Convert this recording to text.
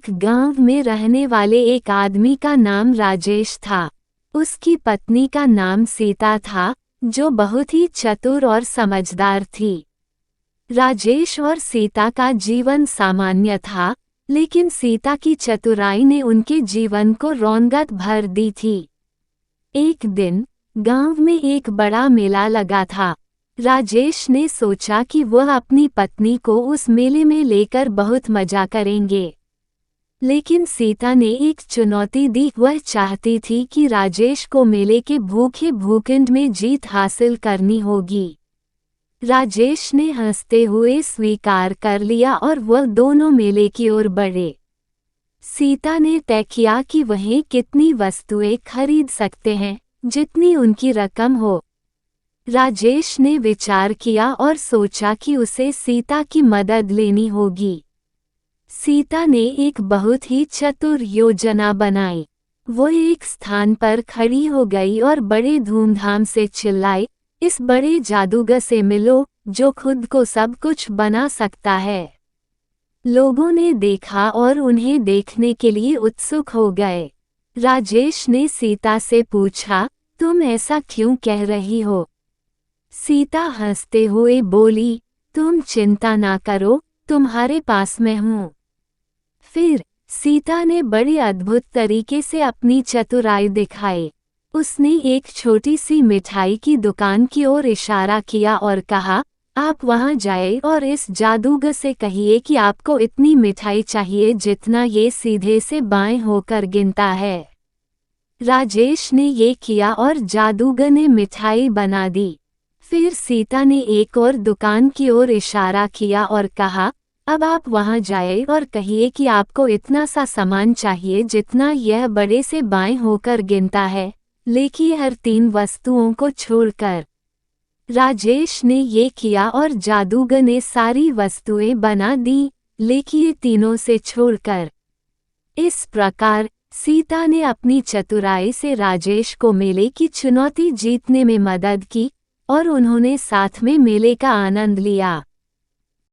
एक गांव में रहने वाले एक आदमी का नाम राजेश था। उसकी पत्नी का नाम सीता था, जो बहुत ही चतुर और समझदार थी। राजेश और सीता का जीवन सामान्य था, लेकिन सीता की चतुराई ने उनके जीवन को रौनक भर दी थी। एक दिन गांव में एक बड़ा मेला लगा था। राजेश ने सोचा कि वह अपनी पत्नी को उस मेले में लेकर बहुत मजा करेंगे। लेकिन सीता ने एक चुनौती दी। वह चाहती थी कि राजेश को मेले के भूखे भूखंड में जीत हासिल करनी होगी। राजेश ने हंसते हुए स्वीकार कर लिया और वह दोनों मेले की ओर बढ़े। सीता ने तय किया कि वह कितनी वस्तुएं खरीद सकते हैं, जितनी उनकी रकम हो। राजेश ने विचार किया और सोचा कि उसे सीता की मदद लेनी होगी। सीता ने एक बहुत ही चतुर योजना बनाई। वो एक स्थान पर खड़ी हो गई और बड़े धूमधाम से चिल्लाई, इस बड़े जादूगर से मिलो, जो खुद को सब कुछ बना सकता है। लोगों ने देखा और उन्हें देखने के लिए उत्सुक हो गए। राजेश ने सीता से पूछा, तुम ऐसा क्यों कह रही हो? सीता हंसते हुए बोली, तुम चिंता ना करो, तुम्हारे पास मैं हूँ। फिर सीता ने बड़े अद्भुत तरीके से अपनी चतुराई दिखाई। उसने एक छोटी सी मिठाई की दुकान की ओर इशारा किया और कहा, आप वहां जाएं और इस जादूगर से कहिए कि आपको इतनी मिठाई चाहिए जितना ये सीधे से बाएं होकर गिनता है। राजेश ने ये किया और जादूगर ने मिठाई बना दी। फिर सीता ने एक और दुकान की ओर इशारा किया और कहा, अब आप वहां जाएं और कहिए कि आपको इतना सा सामान चाहिए जितना यह बड़े से बाएं होकर गिनता है, लेकिन हर 3 वस्तुओं को छोड़कर। राजेश ने ये किया और जादूगर ने सारी वस्तुएं बना दी, लेकिन तीनों से छोड़कर। इस प्रकार सीता ने अपनी चतुराई से राजेश को मेले की चुनौती जीतने में मदद की और उन्होंने साथ में मेले का आनंद लिया।